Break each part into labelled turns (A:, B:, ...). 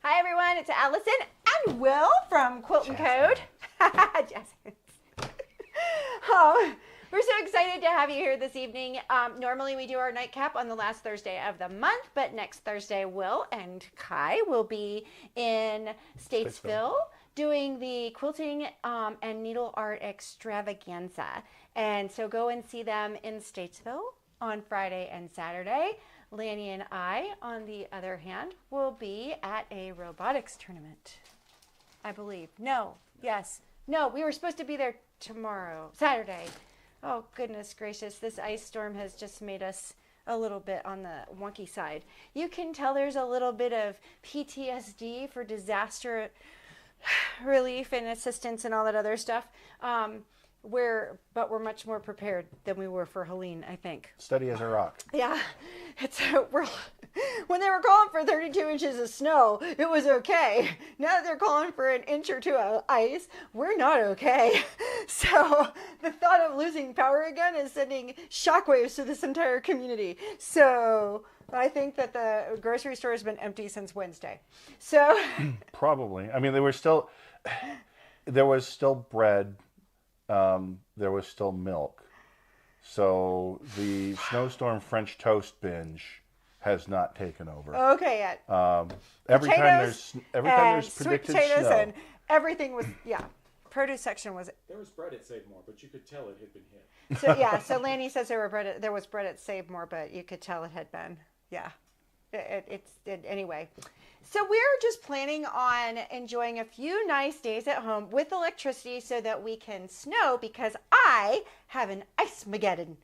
A: Hi everyone, it's Allison and Will from QuiltNCode. We're so excited to have you here this evening. Normally we do our nightcap on the last Thursday of the month, but next Thursday Will and Kai will be in Statesville doing the quilting and needle art extravaganza. And so go and see them in Statesville on Friday and Saturday. Lanny and I, on the other hand, will be at a robotics tournament, I believe. No, we were supposed to be there tomorrow, Saturday. Oh, goodness gracious, this ice storm has just made us a little bit on the wonky side. You can tell there's a little bit of PTSD for disaster relief and assistance and all that other stuff. But we're much more prepared than we were for Helene, I think.
B: Steady as a rock.
A: Yeah, when they were calling for 32 inches of snow, it was okay. Now that they're calling for an inch or two of ice, we're not okay. So the thought of losing power again is sending shockwaves to this entire community. So I think that the grocery store has been empty since Wednesday. So
B: probably. I mean, there was still bread. There was still milk. So the snowstorm French toast binge has not taken over.
A: Okay, yet.
B: Every time there's predicted
A: sweet potatoes
B: snow.
A: and everything was, produce section was.
C: There was bread at Save More, but you could tell it had been hit.
A: So Lanny says there was bread at Save More, but you could tell it had been, anyway. So we're just planning on enjoying a few nice days at home with electricity so that we can snow, because I have an ice-mageddon.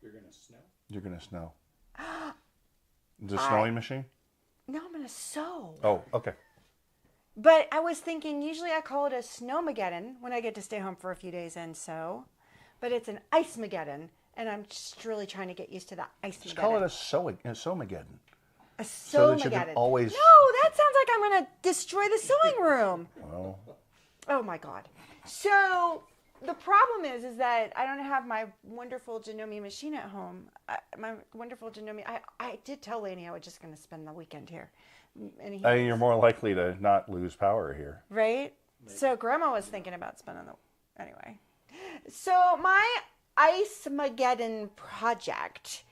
C: You're going to snow?
B: You're going to snow. The snowing machine?
A: No, I'm going to sew.
B: Oh, okay.
A: But I was thinking, usually I call it a snowmageddon when I get to stay home for a few days and sew. But it's an ice-mageddon, and I'm just really trying to get used to the ice-mageddon.
B: Just call it a sew-mageddon.
A: A
B: So
A: sewmageddon.
B: that you can always...
A: No, that sounds like I'm going to destroy the sewing room.
B: Well...
A: Oh my God. So the problem is that I don't have my wonderful Janome machine at home. My wonderful Janome. I did tell Laney I was just going to spend the weekend here. And
B: you're more likely to not lose power here.
A: Right? Maybe. So Grandma was thinking about spending the... Anyway. So my Ice-mageddon project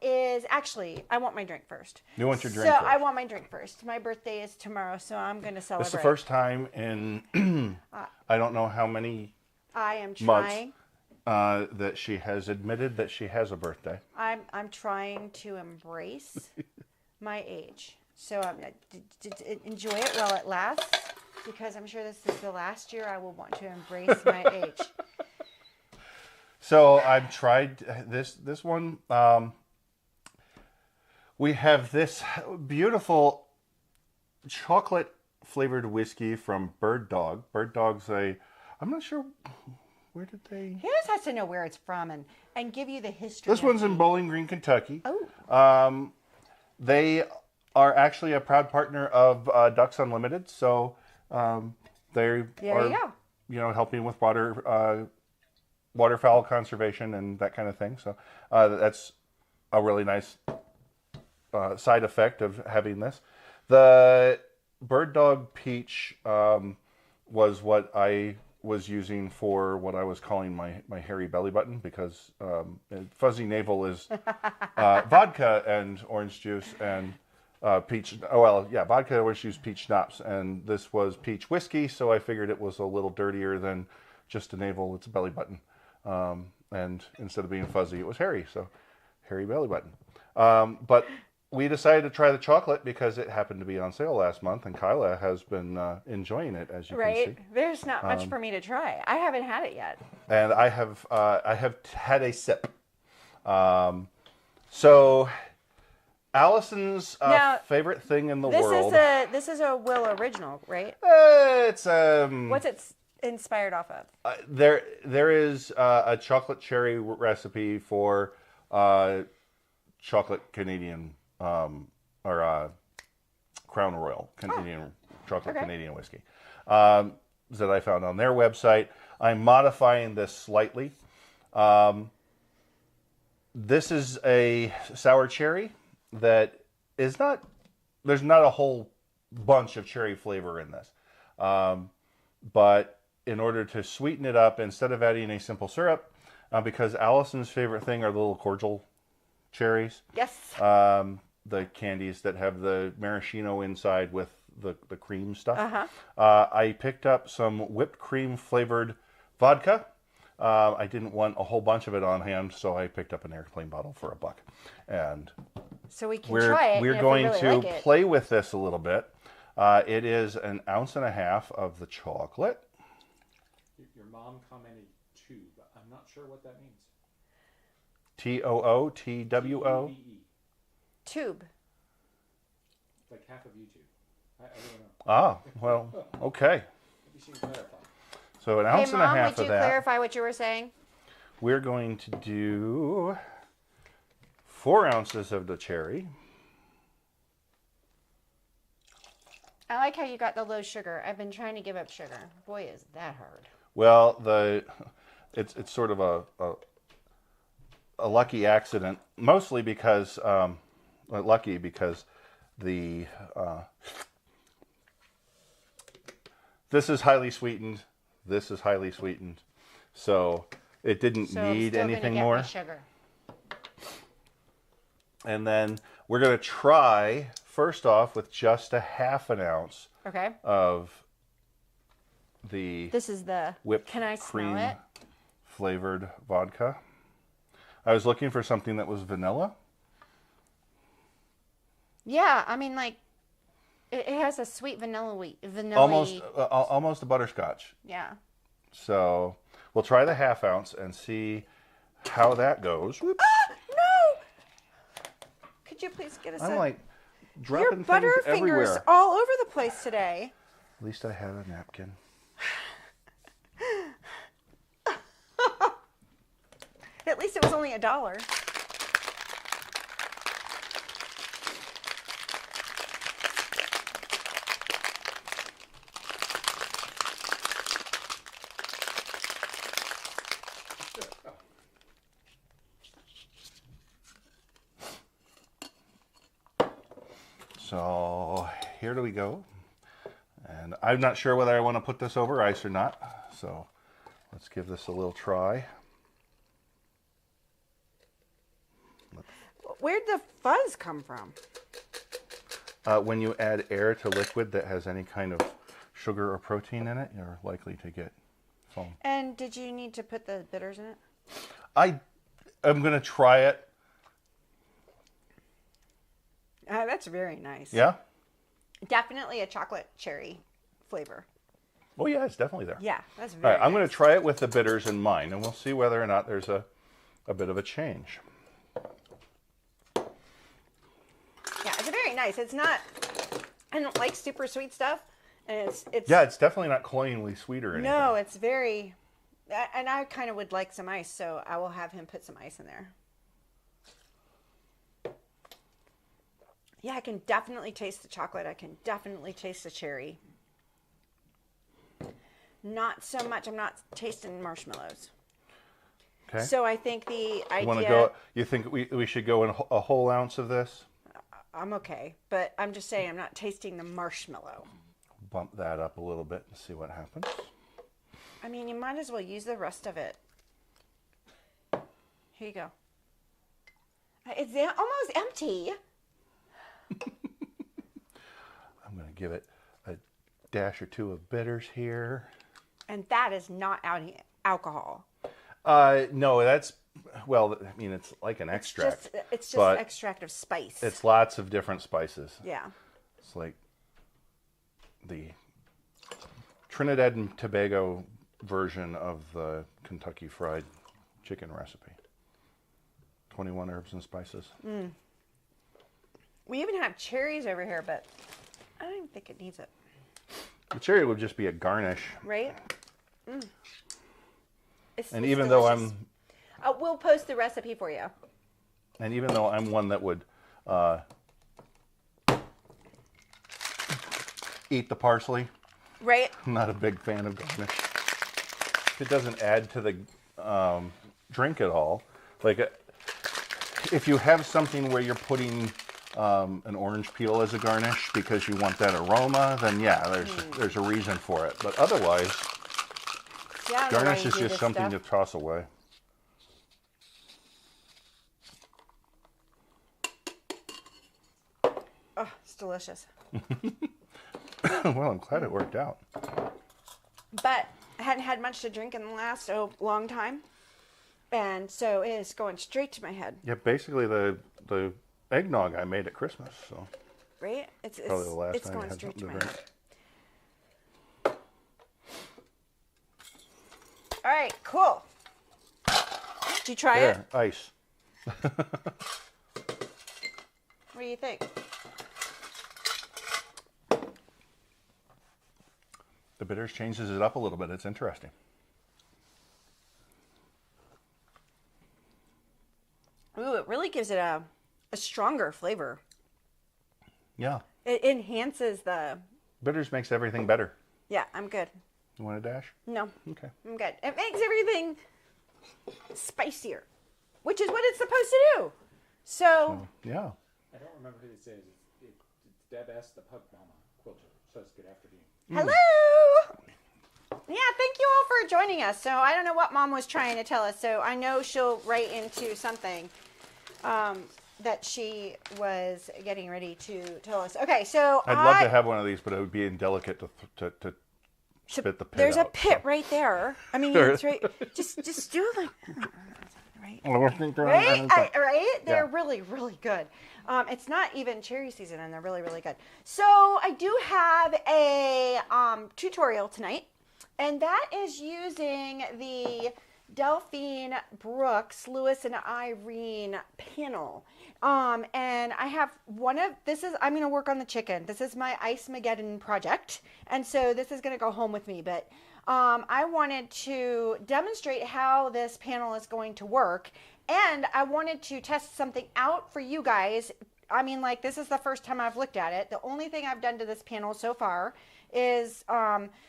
A: is actually, I want my drink first.
B: You want your drink
A: first?
B: first?
A: I want my drink first. My birthday is tomorrow, so I'm going to celebrate.
B: This is the first time in I don't know how many
A: I am trying
B: months that she has admitted that she has a birthday.
A: I'm trying to embrace my age. So I'm going to enjoy it while it lasts, because I'm sure this is the last year I will want to embrace my age.
B: So I've tried this one. We have this beautiful chocolate flavored whiskey from Bird Dog. Bird Dog's I'm not sure, where did they?
A: He just has to know where it's from and give you the history.
B: This one's in Bowling Green, Kentucky.
A: Oh.
B: They are actually a proud partner of Ducks Unlimited. So they are, helping with waterfowl conservation and that kind of thing. So that's a really nice side effect of having this. The Bird Dog Peach was what I was using for what I was calling my hairy belly button, because fuzzy navel is vodka and orange juice and peach. Oh, well, yeah, vodka, orange juice, peach schnapps. And this was peach whiskey, so I figured it was a little dirtier than just a navel. It's a belly button. And instead of being fuzzy, it was hairy, so hairy belly button. But we decided to try the chocolate because it happened to be on sale last month, and Kyla has been enjoying it, as you can see.
A: There's not much for me to try. I haven't had it yet.
B: And I have had a sip. So Allison's favorite thing in the world.
A: This is a Will original, right?
B: It's
A: What's it inspired off of?
B: There is a chocolate cherry recipe for chocolate Canadian or Crown Royal Canadian chocolate Canadian whiskey that I found on their website. I'm modifying this slightly. This is a sour cherry that is not. There's not a whole bunch of cherry flavor in this. But in order to sweeten it up, instead of adding a simple syrup, because Allison's favorite thing are the little cordial cherries.
A: Yes.
B: The candies that have the maraschino inside with the cream stuff.
A: Uh-huh.
B: I picked up some whipped cream flavored vodka. I didn't want a whole bunch of it on hand, so I picked up an airplane bottle for $1. And
A: so we can try it.
B: We're
A: and
B: going
A: if we really
B: to
A: like it.
B: play with this a little bit. It is 1.5 ounces of the chocolate.
C: Your mom commented tube. I'm not sure what that means.
B: TOOTWO.
C: TEBE.
A: Tube.
C: Like half of YouTube. I don't know.
B: Ah, well, okay.
C: Maybe she can clarify.
B: So 1.5
A: Hey,
B: ounces
A: Mom, would
B: of
A: you
B: that.
A: clarify what you were saying?
B: We're going to do 4 ounces of the cherry.
A: I like how you got the low sugar. I've been trying to give up sugar. Boy, is that hard.
B: Well, it's sort of a lucky accident, mostly because lucky because the this is highly sweetened. This is highly sweetened, so it didn't need anything more.
A: Me sugar.
B: And then we're going to try first off with just 1/2 ounce
A: Okay.
B: of the
A: This is the
B: whipped
A: Can I
B: cream
A: smell it?
B: flavored vodka. I was looking for something that was vanilla.
A: Yeah, I mean, like, it has a sweet vanilla.
B: Almost a butterscotch.
A: Yeah.
B: So we'll try the 1/2 ounce and see how that goes. Whoops.
A: Ah, no! Could you please get us
B: I'm
A: a...
B: like
A: Your
B: dropping things
A: butterfingers
B: everywhere.
A: all over the place today.
B: At least I have a napkin.
A: At least it was only $1.
B: So here do we go. And I'm not sure whether I want to put this over ice or not. So let's give this a little try.
A: Where'd the fuzz come from?
B: When you add air to liquid that has any kind of sugar or protein in it, you're likely to get foam.
A: And did you need to put the bitters in it?
B: I'm going to try it.
A: That's very nice.
B: Yeah?
A: Definitely a chocolate cherry flavor.
B: Oh, yeah, it's definitely there.
A: Yeah, that's
B: All
A: very
B: right, I'm going
A: nice.
B: to try it with the bitters in mind, and we'll see whether or not there's a bit of a change.
A: Yeah, it's very nice. It's not, I don't like super sweet stuff. And it's
B: Yeah, it's definitely not cloyingly sweet or anything.
A: no, it's very, and I kind of would like some ice, so I will have him put some ice in there. Yeah, I can definitely taste the chocolate. I can definitely taste the cherry. Not so much. I'm not tasting marshmallows.
B: Okay.
A: So I think the
B: you
A: idea.
B: want to go? You think we should go in a whole ounce of this?
A: I'm okay, but I'm just saying I'm not tasting the marshmallow.
B: Bump that up a little bit and see what happens.
A: I mean, you might as well use the rest of it. Here you go. It's almost empty.
B: I'm going to give it a dash or two of bitters here.
A: And that is not alcohol.
B: No, that's, well, I mean, it's like an extract.
A: It's just
B: but
A: extract of spice.
B: It's lots of different spices.
A: Yeah.
B: It's like the Trinidad and Tobago version of the Kentucky Fried Chicken recipe. 21 herbs and spices.
A: Mm. We even have cherries over here, but I don't even think it needs it.
B: The cherry would just be a garnish.
A: Right? Mm.
B: And even though
A: delicious. We'll post the recipe for you.
B: And even though I'm one that would eat the parsley,
A: Right?
B: I'm not a big fan of garnish. It doesn't add to the drink at all. Like, if you have something where you're putting an orange peel as a garnish because you want that aroma, then yeah, there's a reason for it. But otherwise,
A: Yeah,
B: garnish is just something to toss away.
A: Oh, it's delicious.
B: Well, I'm glad it worked out.
A: But I hadn't had much to drink in the last long time. And so it is going straight to my head.
B: Yeah, basically the eggnog I made at Christmas. So
A: right? It's
B: probably the last
A: it's
B: time I
A: going
B: had
A: straight to
B: something
A: my
B: to
A: head.
B: drink.
A: All right, cool. Did you try it?
B: There, ice.
A: What do you think?
B: The bitters changes it up a little bit. It's interesting.
A: Ooh, it really gives it a stronger flavor.
B: Yeah.
A: It enhances the...
B: Bitters makes everything better.
A: Yeah, I'm good.
B: You want a dash?
A: No,
B: Okay.
A: I'm good. It makes everything spicier, which is what it's supposed to do. So,
B: Yeah.
C: I don't remember who this is. It's Deb S., the Pug Mama Quilter. Says good afternoon.
A: hello! Yeah, thank you all for joining us. So I don't know what Mom was trying to tell us. So I know she'll write into something that she was getting ready to tell us. Okay, so
B: I'd love to have one of these, but it would be indelicate to spit the pit
A: there's
B: out.
A: a pit right there. I mean, it's right. Just do it like right. Right? They're really, really good. It's not even cherry season, and they're really, really good. So I do have a tutorial tonight, and that is using the Delphine Brooks, Lewis and Irene panel. And I have I'm going to work on the chicken. This is my Ice-mageddon project. And so this is going to go home with me, but I wanted to demonstrate how this panel is going to work. And I wanted to test something out for you guys. I mean, like, this is the first time I've looked at it. The only thing I've done to this panel so far is,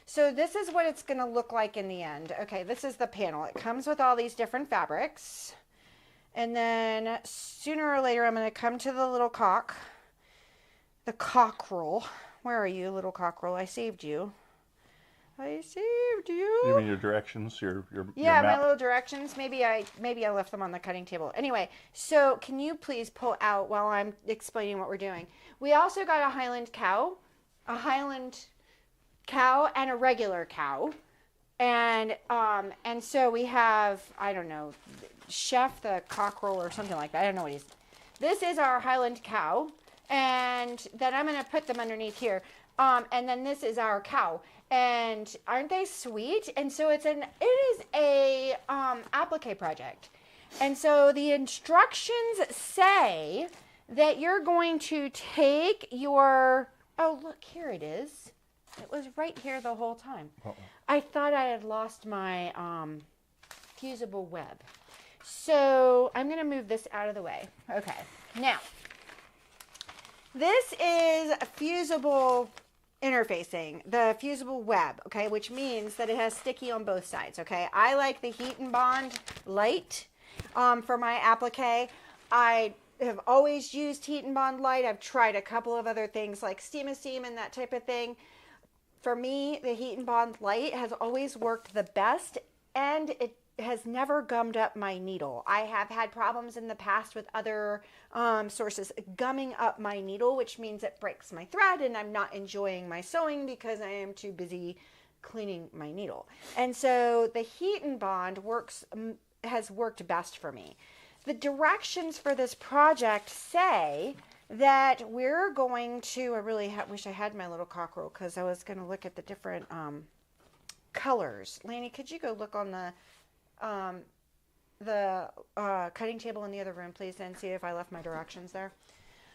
A: so this is what it's going to look like in the end. Okay, this is the panel. It comes with all these different fabrics. And then sooner or later, I'm going to come to the little the cockerel. Where are you, little cockerel? I saved you. I saved you.
B: You mean your directions, your
A: yeah,
B: map?
A: my little directions. Maybe I left them on the cutting table. Anyway, so can you please pull out while I'm explaining what we're doing? We also got a Highland cow, and a regular cow, and so we have, I don't know, Chef the cockerel or something like that. I don't know what he's. This is our Highland cow, and then I'm going to put them underneath here. And then this is our cow. And aren't they sweet? And so it is a applique project. And so the instructions say that you're going to take your, oh, look, here it is. It was right here the whole time. Uh-oh. I thought I had lost my fusible web. So I'm going to move this out of the way. Okay. Now, this is fusible interfacing, the fusible web, okay, which means that it has sticky on both sides, okay. I like the Heat and Bond Light for my applique. I have always used Heat and Bond Light. I've tried a couple of other things like Steam and that type of thing. For me, the Heat and Bond Light has always worked the best, and it has never gummed up my needle. I have had problems in the past with other sources gumming up my needle, which means it breaks my thread and I'm not enjoying my sewing because I am too busy cleaning my needle. And so the Heat and Bond has worked best for me. The directions for this project say that we're going to, I really wish I had my little cockerel because I was going to look at the different colors. Lanny, could you go look on the cutting table in the other room, please, and see if I left my directions there.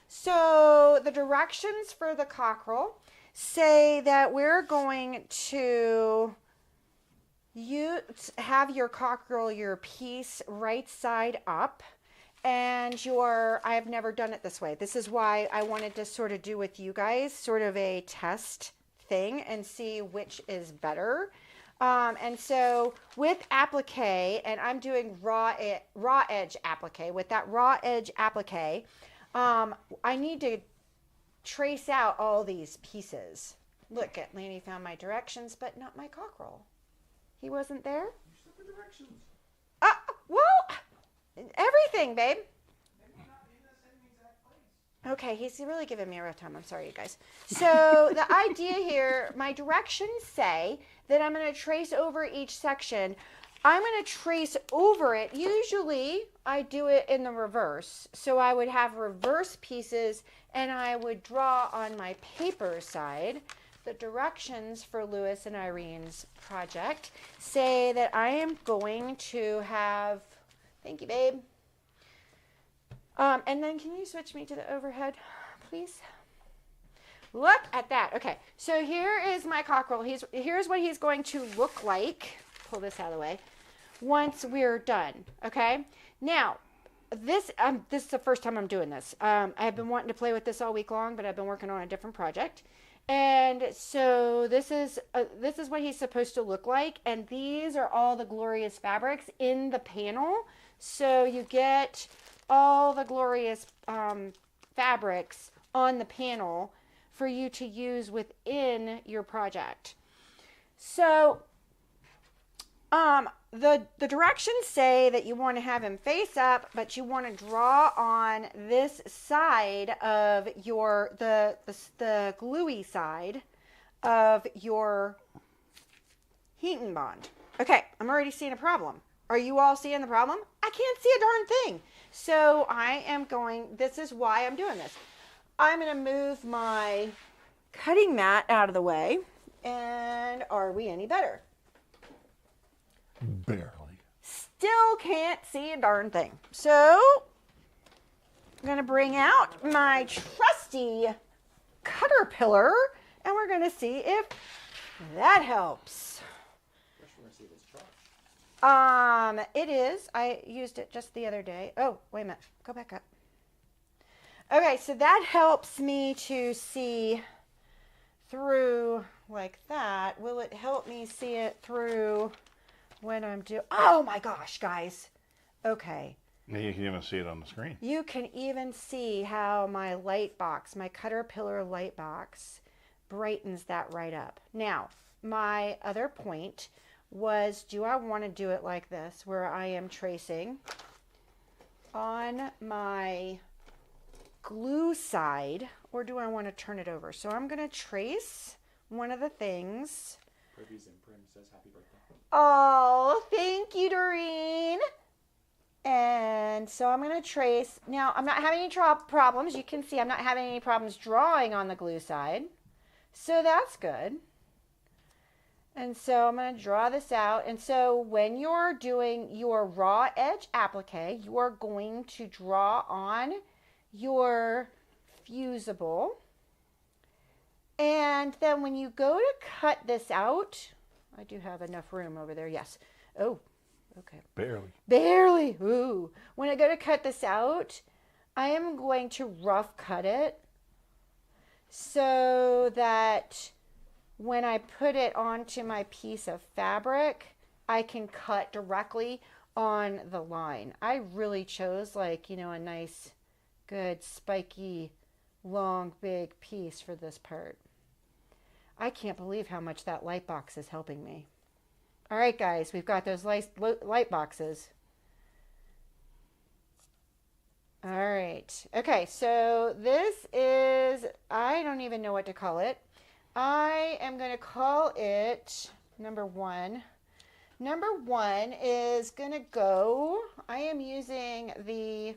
A: So the directions for the cockerel say that we're going to have your cockerel, your piece right side up, and I've never done it this way. This is why I wanted to sort of do with you guys sort of a test thing and see which is better. And so with applique, and I'm doing raw edge applique, with that raw edge applique, I need to trace out all these pieces. Look at Lanny found my directions, but not my cockerel. He wasn't there?
C: You said the directions.
A: Well, everything, babe.
C: Maybe not in the same exact place.
A: Okay, he's really giving me a rough time. I'm sorry, you guys. So the idea here, my directions say that I'm going to trace over each section. I'm going to trace over it. Usually I do it in the reverse. So I would have reverse pieces and I would draw on my paper side. The directions for Lewis and Irene's project say that I am going to have, thank you, babe. And then can you switch me to the overhead, please? Look at that. Okay, so here is my cockerel. Here's what he's going to look like. Pull this out of the way. Once we're done, okay? Now, this is the first time I'm doing this. I've been wanting to play with this all week long, but I've been working on a different project. And so this is what he's supposed to look like. And these are all the glorious fabrics in the panel. So you get all the glorious fabrics on the panel for you to use within your project. So the directions say that you want to have him face up, but you want to draw on this side of the gluey side of your heat and bond. Okay, I'm already seeing a problem. Are you all seeing the problem? I can't see a darn thing. So this is why I'm doing this. I'm going to move my cutting mat out of the way. And are we any better?
B: Barely.
A: Still can't see a darn thing. So I'm going to bring out my trusty Caterpillar and we're going to see if that helps.
C: First, we're going to see if it's charged.
A: It is. I used it just the other day. Oh, wait a minute. Go back up. Okay, so that helps me to see through like that. Will it help me see it through when I'm doing... Oh my gosh, guys. Okay.
B: Yeah, you can even see it on the screen.
A: You can even see how my light box, my Caterpillar light box, brightens that right up. Now, my other point was, do I want to do it like this, where I am tracing on my glue side, or do I want to turn it over? So I'm going to trace one of the things.
C: Kirby's imprint says happy birthday.
A: Oh, thank you, Doreen. And so I'm going to trace. Now, I'm not having any problems. You can see I'm not having any problems drawing on the glue side. So that's good. And so I'm going to draw this out. And so when you're doing your raw edge applique, you are going to draw on your fusible. And then when you go to cut this out, I do have enough room over there. Yes. Oh, okay.
B: Barely.
A: Barely. Ooh. When I go to cut this out, I am going to rough cut it so that when I put it onto my piece of fabric, I can cut directly on the line. I really chose a nice, good, spiky, long, big piece for this part. I can't believe how much that light box is helping me. All right, guys, we've got those light boxes. All right. Okay, so this is, I don't even know what to call it. I am going to call it number 1. Number 1 is going to go, I am using the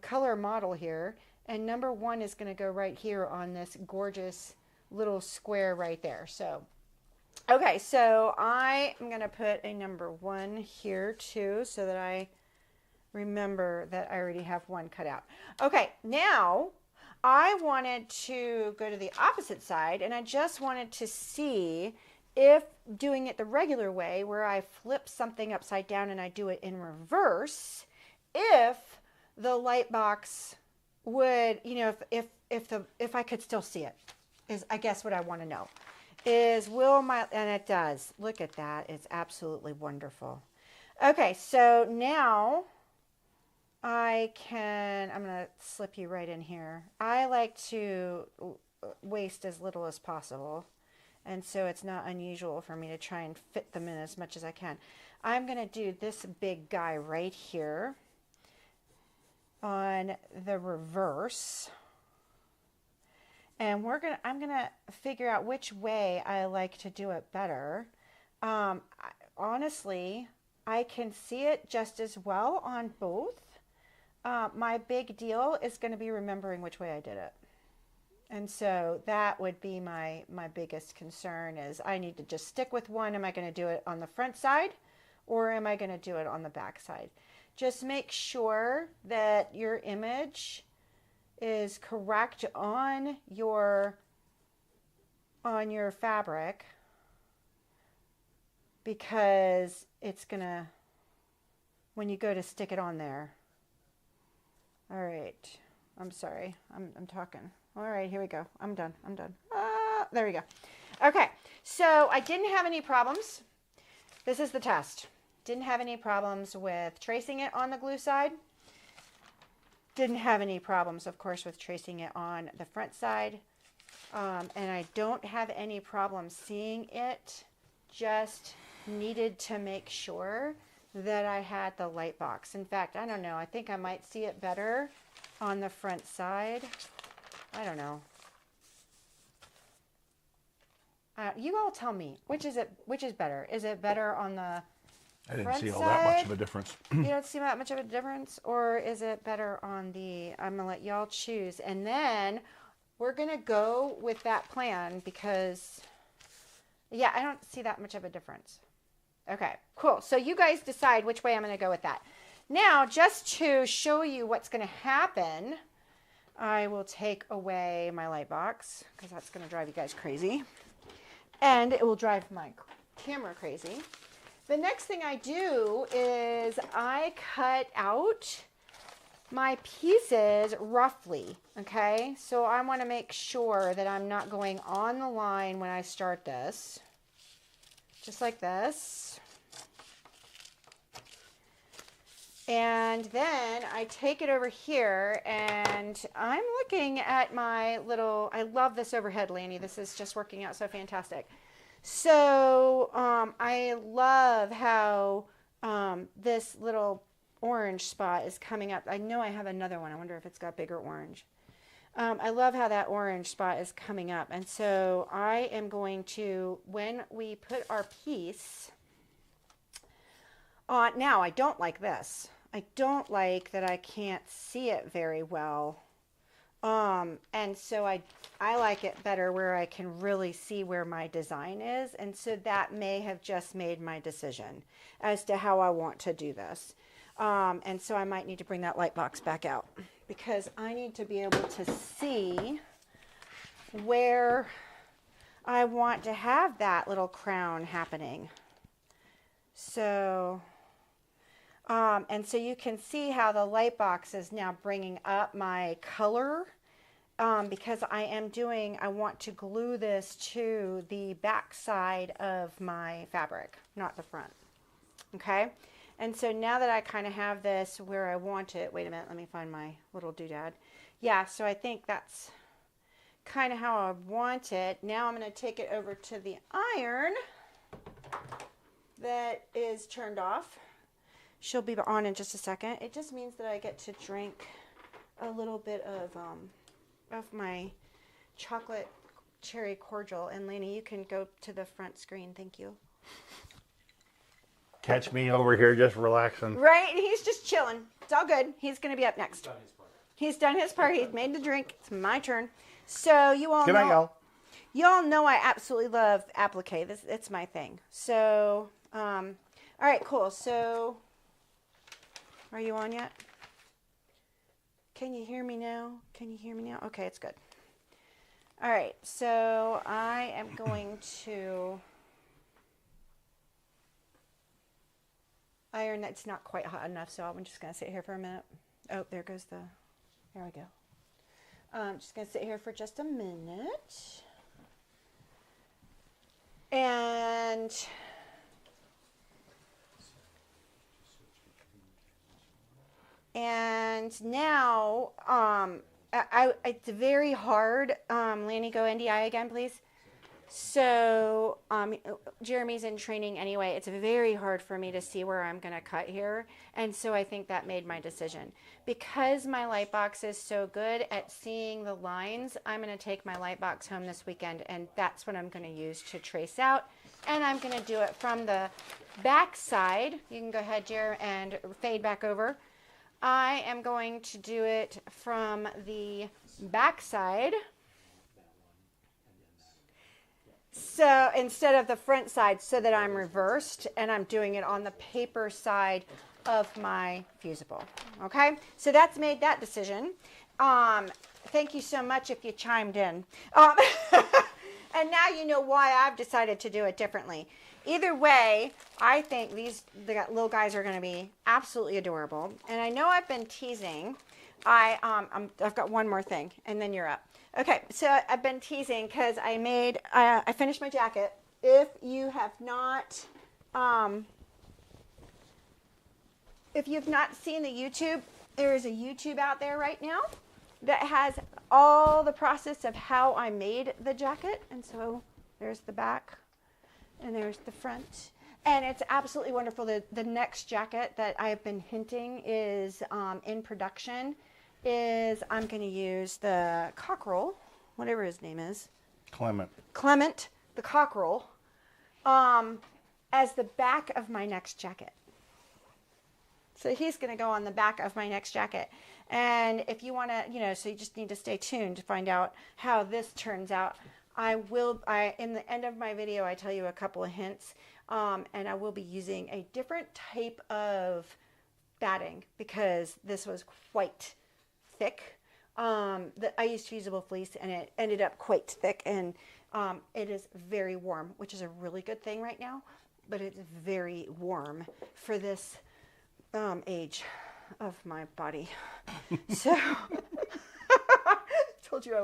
A: color model here, and number 1 is going to go right here on this gorgeous little square right there. So, okay, so I am going to put a number 1 here too, so that I remember that I already have 1 cut out. Okay, now I wanted to go to the opposite side, and I just wanted to see if doing it the regular way, where I flip something upside down and I do it in reverse, if the light box would, if I could still see it, is I guess what I want to know. And it does. Look at that. It's absolutely wonderful. Okay, so now I'm going to slip you right in here. I like to waste as little as possible. And so it's not unusual for me to try and fit them in as much as I can. I'm going to do this big guy right here on the reverse. And I'm going to figure out which way I like to do it better. Honestly, I can see it just as well on both. My big deal is going to be remembering which way I did it. And so that would be my biggest concern is I need to just stick with one. Am I going to do it on the front side or am I going to do it on the back side? Just make sure that your image is correct on your fabric, because it's going to, when you go to stick it on there. All right. I'm sorry. I'm talking. All right, here we go. I'm done. There we go. Okay, so I didn't have any problems. This is the test. Didn't have any problems with tracing it on the glue side. Didn't have any problems, of course, with tracing it on the front side. And I don't have any problem seeing it. Just needed to make sure that I had the light box. In fact, I don't know. I think I might see it better on the front side. I don't know. You all tell me, which is better? Is it better on the
B: I didn't
A: front
B: see all
A: side?
B: that much of a difference.
A: You don't see that much of a difference? Or is it better on the, I'm going to let y'all choose. And then we're going to go with that plan because, yeah, I don't see that much of a difference. Okay, cool. So you guys decide which way I'm going to go with that. Now, just to show you what's going to happen, I will take away my light box because that's going to drive you guys crazy. And it will drive my camera crazy. The next thing I do is I cut out my pieces roughly, okay? So I want to make sure that I'm not going on the line when I start this. Just like this. And then I take it over here and I'm looking at my little, I love this overhead, Lanny. This is just working out so fantastic. So I love how this little orange spot is coming up. I know I have another one. I wonder if it's got bigger orange. I love how that orange spot is coming up. And so I am going to, when we put our piece on, now I don't like this. I don't like that I can't see it very well. And so I like it better where I can really see where my design is. And so that may have just made my decision as to how I want to do this. And so I might need to bring that light box back out because I need to be able to see where I want to have that little crown happening. So, and so you can see how the light box is now bringing up my color because I want to glue this to the back side of my fabric, not the front. Okay. And so now that I kind of have this where I want it, wait a minute, let me find my little doodad. Yeah, so I think that's kind of how I want it. Now I'm going to take it over to the iron that is turned off. She'll be on in just a second. It just means that I get to drink a little bit of my chocolate cherry cordial. And Lainey, you can go to the front screen. Thank you.
B: Catch me over here just relaxing.
A: Right? He's just chilling. It's all good. He's going to be up next. He's done his part. He's made the drink. It's my turn. So you all know. Y'all know I absolutely love applique. It's my thing. So, all right, cool. So, are you on yet? Can you hear me now? Can you hear me now? Okay, it's good. All right, so I am going to iron. That's not quite hot enough, so I'm just going to sit here for a minute. Oh, there goes the, there we go. I'm just going to sit here for just a minute. And And now, it's very hard. Lanny, go NDI again, please. So, Jeremy's in training anyway. It's very hard for me to see where I'm going to cut here. And so I think that made my decision. Because my light box is so good at seeing the lines, I'm going to take my light box home this weekend, and that's what I'm going to use to trace out. And I'm going to do it from the back side. You can go ahead, Jer, and fade back over. I am going to do it from the back side. So instead of the front side, so that I'm reversed, and I'm doing it on the paper side of my fusible. Okay, so that's made that decision. Thank you so much if you chimed in. And now you know why I've decided to do it differently. Either way, I think the little guys are going to be absolutely adorable. And I know I've been teasing. I've got one more thing, and then you're up. Okay, so I've been teasing because I finished my jacket. If you have not, seen the YouTube, there is a YouTube out there right now that has all the process of how I made the jacket. And so there's the back, and there's the front. And it's absolutely wonderful. The next jacket that I've been hinting is in production. I'm going to use the cockerel, whatever his name is. Clement, the cockerel, as the back of my next jacket. So he's going to go on the back of my next jacket. And if you want to, so you just need to stay tuned to find out how this turns out. In the end of my video, I tell you a couple of hints, and I will be using a different type of batting because this was quite thick. I used fusible fleece, and it ended up quite thick, and it is very warm, which is a really good thing right now, but it's very warm for this age of my body. So told you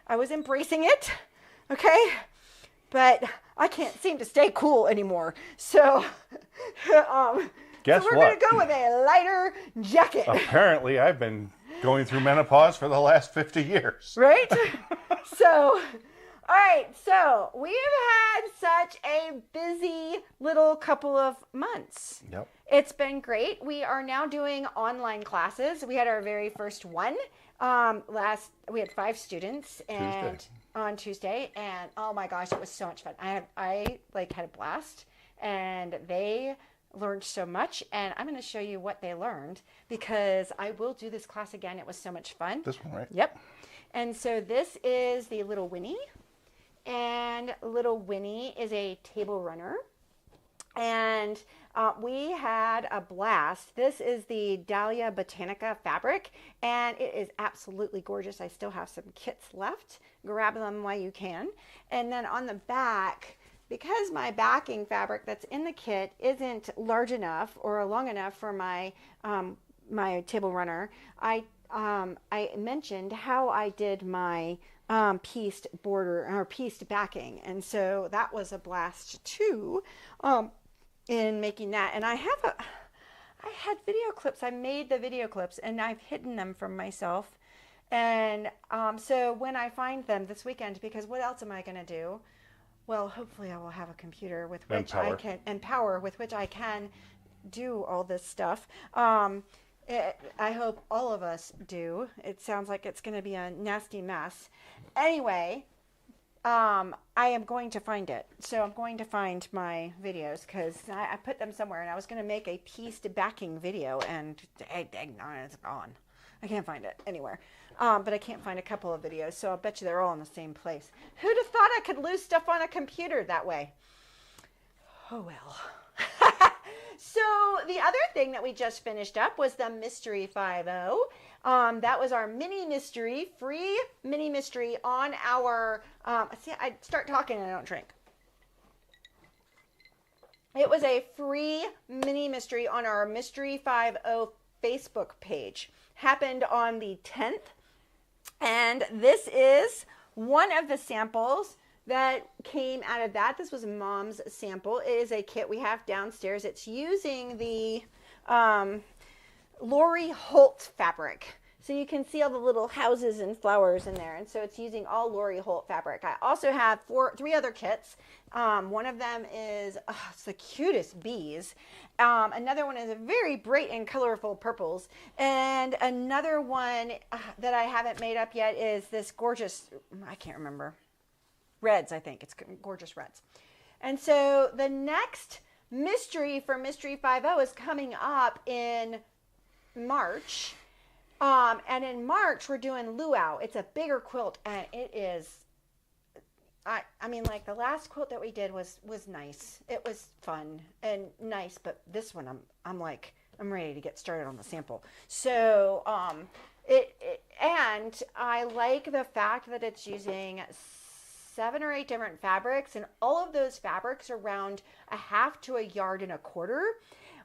A: I was embracing it, okay, but I can't seem to stay cool anymore. So
B: Guess
A: so we're
B: what?
A: gonna go with a lighter jacket.
B: Apparently, I've been going through menopause for the last 50 years.
A: Right? So, all right. So we've had such a busy little couple of months.
B: Yep.
A: It's been great. We are now doing online classes. We had our very first one. We had 5 students on Tuesday, and oh my gosh, it was so much fun. I had a blast, and they learned so much, and I'm going to show you what they learned because I will do this class again. It was so much fun.
B: This one, right?
A: Yep. And so this is the Little Winnie, and Little Winnie is a table runner, and we had a blast. This is the Dahlia Botanica fabric, and it is absolutely gorgeous. I still have some kits left. Grab them while you can. And then on the back, because my backing fabric that's in the kit isn't large enough or long enough for my my table runner, I mentioned how I did my pieced border or pieced backing, and so that was a blast too in making that. And I had video clips. I made the video clips, and I've hidden them from myself. And so when I find them this weekend, because what else am I going to do? Well, hopefully I will have a computer with which I can do all this stuff. I hope all of us do. It sounds like it's going to be a nasty mess. Anyway, I am going to find it. So I'm going to find my videos because I put them somewhere, and I was going to make a pieced backing video, and dang, it's gone. I can't find it anywhere. But I can't find a couple of videos, so I'll bet you they're all in the same place. Who'd have thought I could lose stuff on a computer that way? Oh, well. So the other thing that we just finished up was the Mystery 5.0. That was our mini mystery, free mini mystery on our, see, I start talking and I don't drink. It was a free mini mystery on our Mystery 5.0 Facebook page. Happened on the 10th. And this is one of the samples that came out of that. This was Mom's sample. It is a kit we have downstairs. It's using the Lori Holt fabric. So you can see all the little houses and flowers in there. And so it's using all Lori Holt fabric. I also have three other kits. One of them is, it's the cutest bees. Another one is a very bright and colorful purples. And another one that I haven't made up yet is this gorgeous, I can't remember, reds, I think. It's gorgeous reds. And so the next mystery for Mystery 5.0 is coming up in March. And in March, we're doing Luau. It's a bigger quilt, and it is, I mean, like the last quilt that we did was nice. It was fun and nice, but this one, I'm ready to get started on the sample. So, and I like the fact that it's using 7 or 8 different fabrics, and all of those fabrics are around 1/2 to 1.25 yards,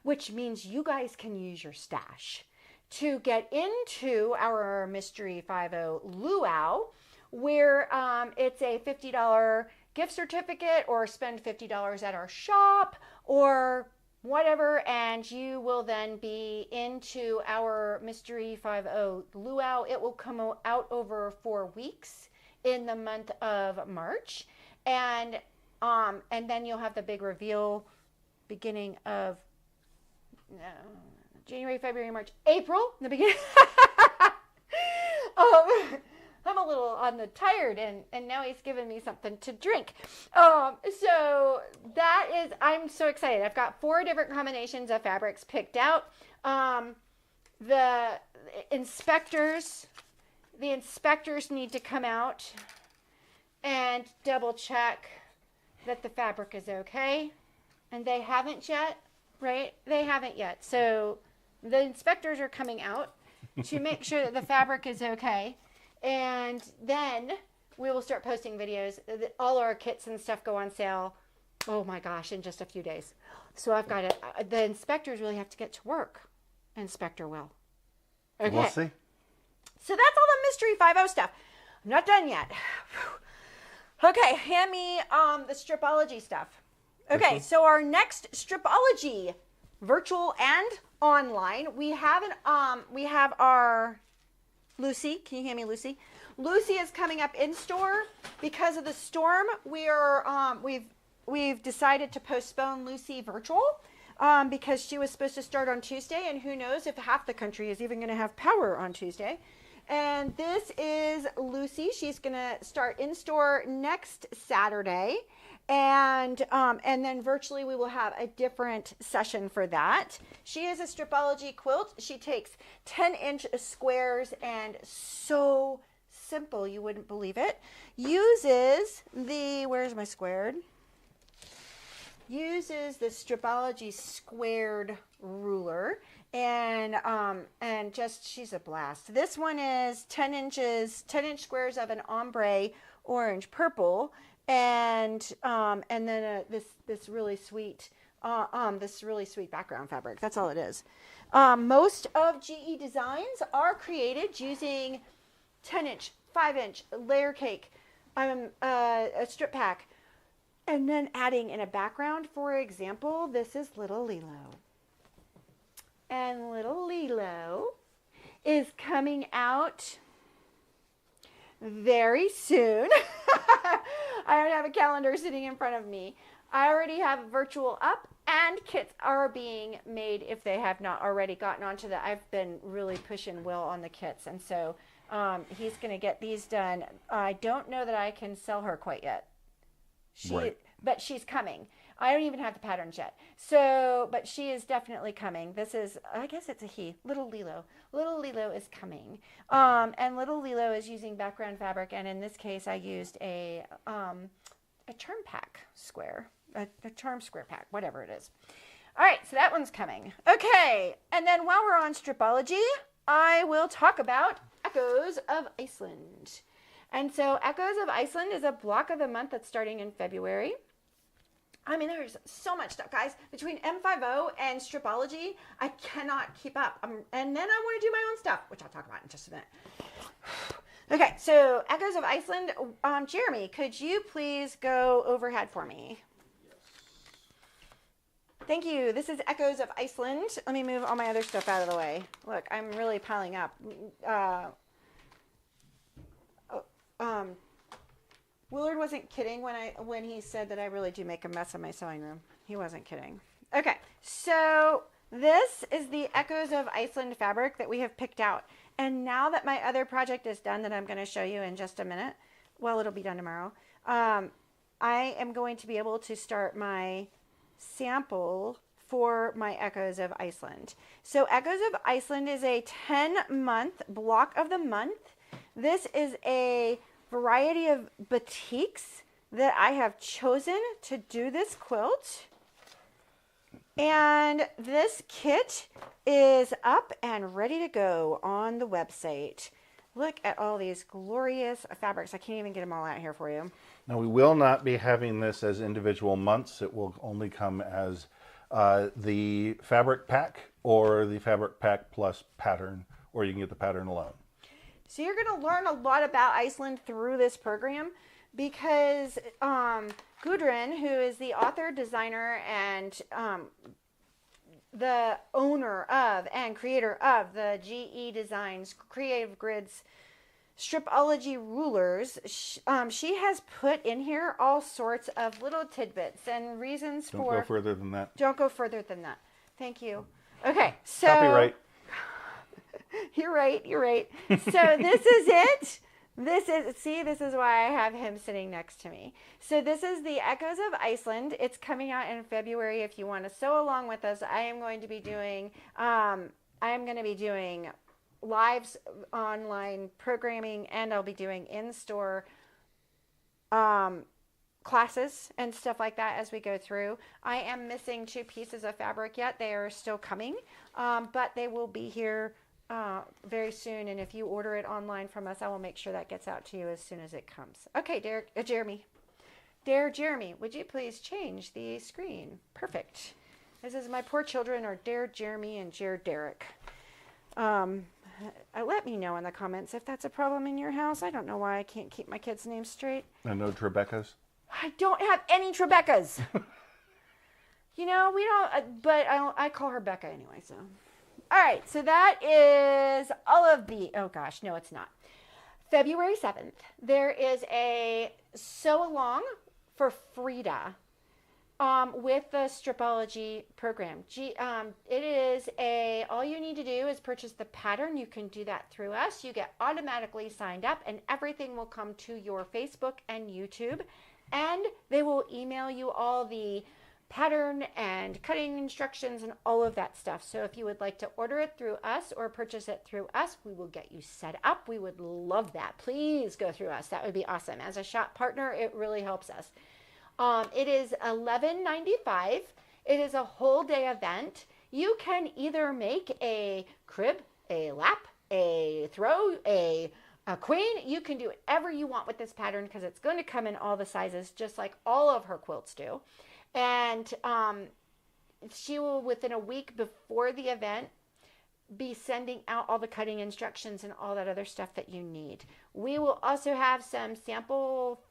A: which means you guys can use your stash to get into our Mystery 5.0 Luau, where it's a $50 gift certificate, or spend $50 at our shop or whatever, and you will then be into our Mystery 5.0 Luau. It will come out over 4 weeks in the month of March, and then you'll have the big reveal beginning of January, February, March, April, in the beginning. I'm a little on the tired, and now he's giving me something to drink. So that is, I'm so excited. I've got 4 different combinations of fabrics picked out. The inspectors need to come out and double check that the fabric is okay. And they haven't yet, right? They haven't yet. So the inspectors are coming out to make sure that the fabric is okay. And then we will start posting videos. All our kits and stuff go on sale, oh my gosh, in just a few days. So I've got it. The inspectors really have to get to work. Inspector will. Okay.
B: We'll see.
A: So that's all the Mystery 5.0 stuff. I'm not done yet. Okay, hand me the stripology stuff. Okay, so our next stripology, virtual and online, we have our Lucy. Can you hear me, Lucy? Lucy is coming up in store because of the storm. We've decided to postpone Lucy virtual because she was supposed to start on Tuesday, and who knows if half the country is even going to have power on Tuesday. And this is Lucy. She's going to start in store next Saturday. And then virtually we will have a different session for that. She is a stripology quilt. She takes 10-inch squares, and so simple, you wouldn't believe it. Uses the, where's my squared? Uses the stripology squared ruler, and just, she's a blast. This one is 10 inch squares of an ombre orange purple, and then this really sweet background fabric. That's all it is. Most of GE designs are created using 10-inch, 5-inch layer cake, a strip pack, and then adding in a background. For example, this is Little Lilo. And Little Lilo is coming out very soon. I don't have a calendar sitting in front of me. I already have virtual up, and kits are being made if they have not already gotten onto the, I've been really pushing Will on the kits, and so he's going to get these done. I don't know that I can sell her quite yet. But she's coming. I don't even have the patterns yet. So, but she is definitely coming. This is, I guess it's a he, Little Lilo. Little Lilo is coming. And Little Lilo is using background fabric. And in this case, I used a charm pack square, a charm square pack, whatever it is. All right, so that one's coming. Okay, and then while we're on stripology, I will talk about Echoes of Iceland. And so Echoes of Iceland is a block of the month that's starting in February. I mean, there's so much stuff, guys. Between M50 and stripology, I cannot keep up. And then I want to do my own stuff, which I'll talk about in just a minute. Okay, so Echoes of Iceland. Jeremy, could you please go overhead for me?
C: Yes.
A: Thank you. This is Echoes of Iceland. Let me move all my other stuff out of the way. Look, I'm really piling up. Willard wasn't kidding when he said that I really do make a mess of my sewing room. He wasn't kidding. Okay, so this is the Echoes of Iceland fabric that we have picked out. And now that my other project is done that I'm going to show you in just a minute, well, it'll be done tomorrow, I am going to be able to start my sample for my Echoes of Iceland. So Echoes of Iceland is a 10-month block of the month. This is a variety of batiks that I have chosen to do this quilt. And this kit is up and ready to go on the website. Look at all these glorious fabrics. I can't even get them all out here for you.
B: Now, we will not be having this as individual months. It will only come as the fabric pack or the fabric pack plus pattern, or you can get the pattern alone.
A: So you're going to learn a lot about Iceland through this program because Gudrun, who is the author, designer, and the owner of and creator of the GE Designs Creative Grids Stripology rulers, she has put in here all sorts of little tidbits and reasons for...
B: Don't go further than that.
A: Don't go further than that. Thank you. Okay, so...
B: Copyright.
A: You're right, you're right. So this is it. This is why I have him sitting next to me. So this is the Echoes of Iceland. It's coming out in February. If you want to sew along with us, I am going to be doing lives, online programming, and I'll be doing in-store classes and stuff like that as we go through. I am missing 2 pieces of fabric yet. They are still coming, but they will be here very soon, and if you order it online from us, I will make sure that gets out to you as soon as it comes. Okay, Jeremy, would you please change the screen? Perfect. This is my poor children are Dare Jeremy and Derek. Let me know in the comments if that's a problem in your house. I don't know why I can't keep my kids' names straight.
B: And no Trebecca's?
A: I don't have any Trebecca's. You know, we don't, but I call her Becca anyway, so. All right, so that is all of the, oh gosh, no, it's not. February 7th, there is a sew along for Frida with the Stripology program. It is all you need to do is purchase the pattern. You can do that through us. You get automatically signed up and everything will come to your Facebook and YouTube. And they will email you all the pattern and cutting instructions and all of that stuff. So if you would like to order it through us or purchase it through us, we will get you set up. We would love that. Please go through us. That would be awesome. As a shop partner, it really helps us. It is $11.95. It is a whole day event. You can either make a crib, a lap, a throw, a queen. You can do whatever you want with this pattern because it's going to come in all the sizes, just like all of her quilts do. And she will, within a week before the event, be sending out all the cutting instructions and all that other stuff that you need. We will also have some sample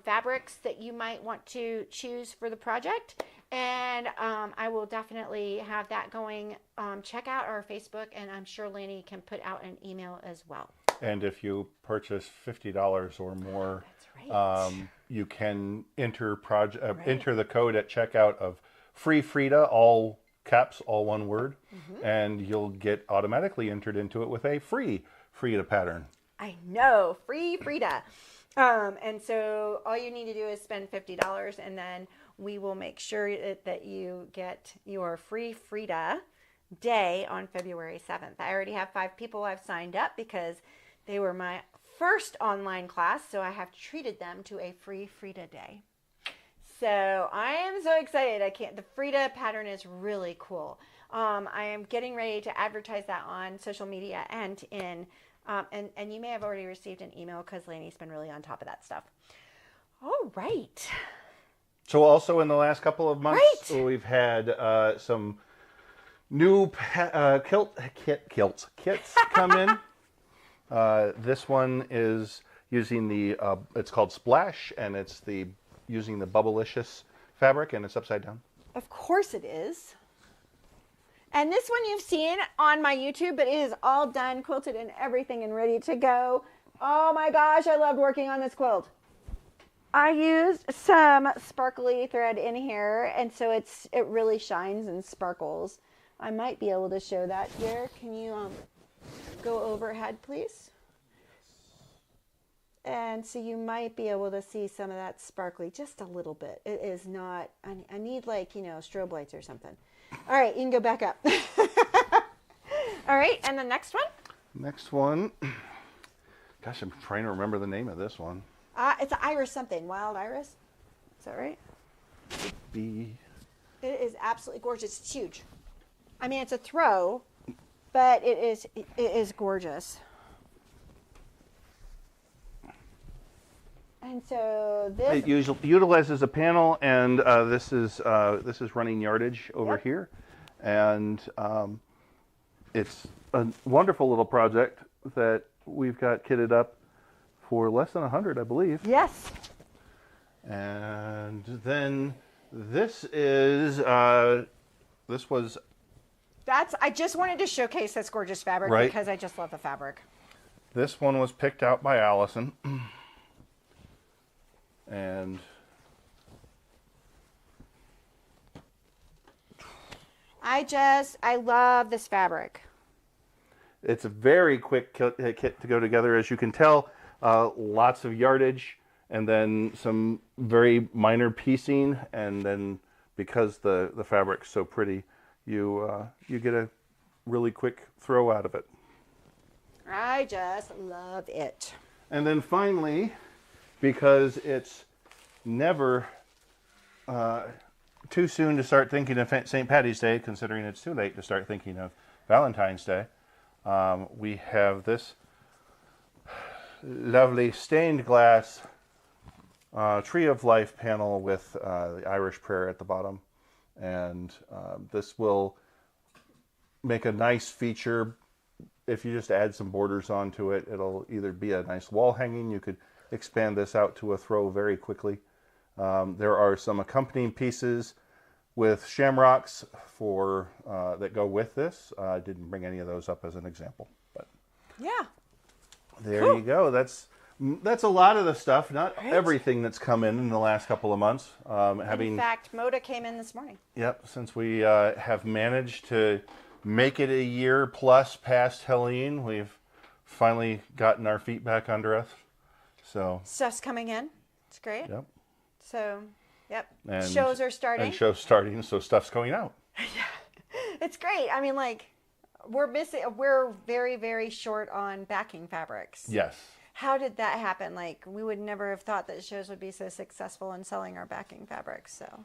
A: fabrics that you might want to choose for the project. And I will definitely have that going. Check out our Facebook, and I'm sure Lanny can put out an email as well.
B: And if you purchase $50 or more,
A: that's right.
B: You can enter the code at checkout of Free Frida, all caps, all one word, and you'll get automatically entered into it with a free Frida pattern.
A: I know, free Frida. And so all you need to do is spend $50, and then we will make sure that you get your free Frida day on February 7th. I already have 5 people I've signed up because they were my first online class, so I have treated them to a free Frida day. So I am so excited. The Frida pattern is really cool. I am getting ready to advertise that on social media and in, and you may have already received an email because Laney's been really on top of that stuff. All right.
B: So also in the last couple of months, we've had some new kits come in. This one is using it's called Splash, and it's using the Bubblicious fabric, and it's upside down.
A: Of course it is. And this one you've seen on my YouTube, but it is all done, quilted and everything and ready to go. Oh my gosh, I loved working on this quilt. I used some sparkly thread in here, and so it really shines and sparkles. I might be able to show that here. Can you go overhead, please? And so you might be able to see some of that sparkly, just a little bit. It is not, I need like, you know, strobe lights or something. All right, you can go back up. All right, and the next one?
B: Next one. Gosh, I'm trying to remember the name of this one.
A: It's an iris something, wild iris. Is that right?
B: B.
A: It is absolutely gorgeous. It's huge. I mean, it's a throw, but it is gorgeous. And so this
B: It utilizes a panel, and this is running yardage over here, and it's a wonderful little project that we've got kitted up for less than 100, I believe.
A: Yes.
B: And then this is this was.
A: I just wanted to showcase this gorgeous fabric because I just love the fabric.
B: This one was picked out by Allyson. And
A: I love this fabric.
B: it's a very quick kit to go together. As you can tell, lots of yardage and then some very minor piecing. And then because the fabric's so pretty, you get a really quick throw out of it.
A: I just love it.
B: And then finally, because it's never too soon to start thinking of St. Paddy's Day, considering it's too late to start thinking of Valentine's Day, we have this lovely stained glass Tree of Life panel with the Irish prayer at the bottom. And this will make a nice feature. If you just add some borders onto it, it'll either be a nice wall hanging. You could expand this out to a throw very quickly. There are some accompanying pieces with shamrocks for that go with this. I didn't bring any of those up as an example, but
A: Yeah.
B: there you go. That's a lot of the stuff. Not everything that's come in the last couple of months.
A: In fact, Moda came in this morning.
B: Yep, since we have managed to make it a year plus past Helene, we've finally gotten our feet back under us. So
A: Stuff's coming in. It's great.
B: yep.
A: So, yep.
B: And
A: shows are starting.
B: And shows starting, so stuff's going out.
A: It's great. I mean, like, we're very, very short on backing fabrics.
B: Yes.
A: How did that happen? Like, we would never have thought that shows would be so successful in selling our backing fabrics. So,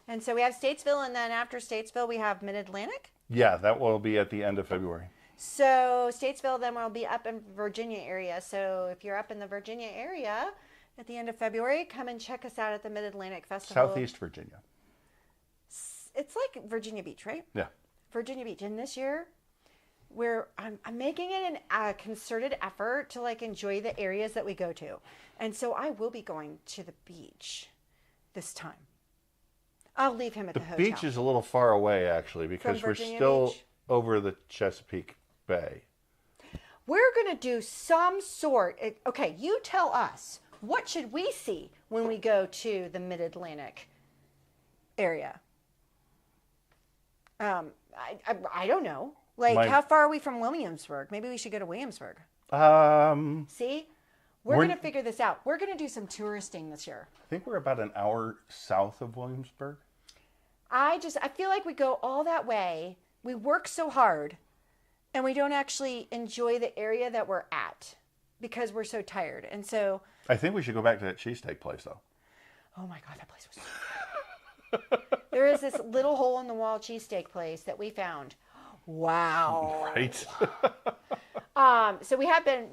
A: and so we have Statesville, and then after Statesville, we have Mid-Atlantic.
B: Yeah, that will be at the end of February.
A: So Statesville then will be up in Virginia area. So if you're up in the Virginia area at the end of February, come and check us out at the Mid-Atlantic Festival.
B: Southeast Virginia.
A: It's like Virginia Beach, right?
B: Yeah.
A: Virginia Beach. And this year, I'm making it a concerted effort to like enjoy the areas that we go to. And so I will be going to the beach this time. I'll leave him at the hotel.
B: The beach is a little far away, actually, because we're
A: Virginia
B: still
A: Beach?
B: over the Chesapeake Bay.
A: We're going to do some sort. Okay, you tell us. What should we see when we go to the Mid-Atlantic area? I don't know. Like, how far are we from Williamsburg? Maybe we should go to Williamsburg. See? We're going to figure this out. We're going to do some touristing this year.
B: I think we're about an hour south of Williamsburg.
A: I feel like we go all that way. We work so hard, and we don't actually enjoy the area that we're at because we're so tired. And so
B: I think we should go back to that cheesesteak place, though.
A: oh my God, that place was so good. There is this little hole in the wall cheesesteak place that we found. Wow.
B: Right?
A: So we have been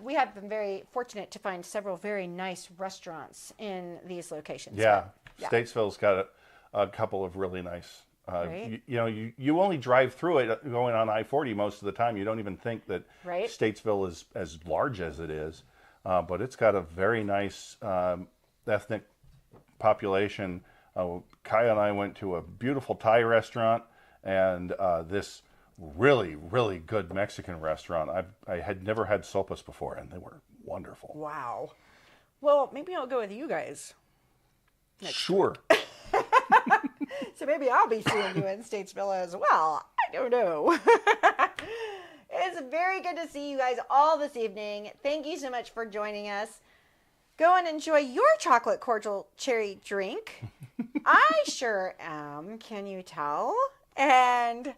A: very fortunate to find several very nice restaurants in these locations.
B: Yeah.
A: Yeah.
B: Statesville's got a couple of really nice.
A: Right.
B: You only drive through it going on I-40 most of the time. You don't even think that
A: Right.
B: Statesville is as large as it is. But it's got a very nice ethnic population. Kai and I went to a beautiful Thai restaurant and this really, really good Mexican restaurant. I had never had sopas before, and they were wonderful.
A: Wow. Well, maybe I'll go with you guys.
B: Sure.
A: So maybe I'll be seeing you in Statesville as well. I don't know. It's very good to see you guys all this evening. Thank you so much for joining us. Go and enjoy your chocolate cordial cherry drink. I sure am. Can you tell? And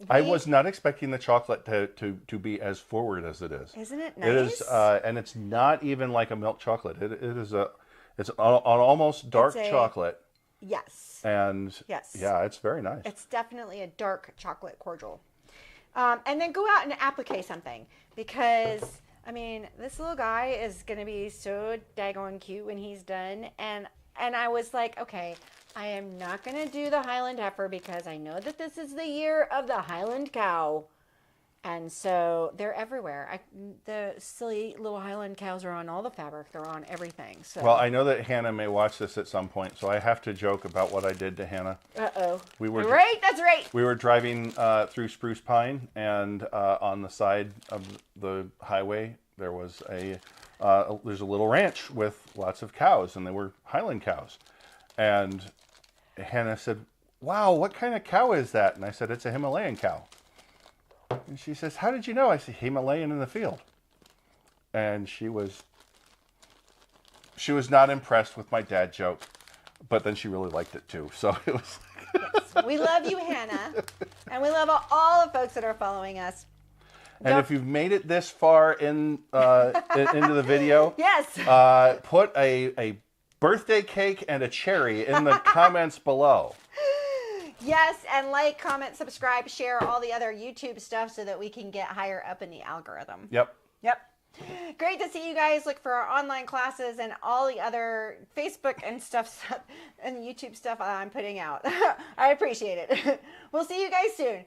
B: I was not expecting the chocolate to be as forward as it is.
A: Isn't it nice?
B: It is, and it's not even like a milk chocolate. It's an almost dark chocolate.
A: Yes.
B: And
A: yes.
B: Yeah, it's very nice.
A: It's definitely a dark chocolate cordial. And then go out and applique something, because I mean, this little guy is gonna be so daggone cute when he's done. And I was like, okay, I am not gonna do the Highland heifer because I know that this is the year of the Highland cow. And so they're everywhere. The silly little Highland cows are on all the fabric. They're on everything. So.
B: Well, I know that Hannah may watch this at some point, so I have to joke about what I did to Hannah.
A: Uh-oh.
B: We were
A: right? That's right.
B: We were driving through Spruce Pine, and on the side of the highway, there's a little ranch with lots of cows, and they were Highland cows. And Hannah said, "Wow, what kind of cow is that?" And I said, "It's a Himalayan cow." And she says, "How did you know?" I said, "Himalayan in the field." And she was not impressed with my dad joke, but then she really liked it too. So it was.
A: Yes. We love you, Hannah, and we love all the folks that are following us.
B: And if you've made it this far into the video,
A: yes,
B: put a birthday cake and a cherry in the comments below.
A: Yes, and like, comment, subscribe, share all the other YouTube stuff so that we can get higher up in the algorithm.
B: Yep.
A: Great to see you guys. Look for our online classes and all the other Facebook and stuff and YouTube stuff I'm putting out. I appreciate it. We'll see you guys soon.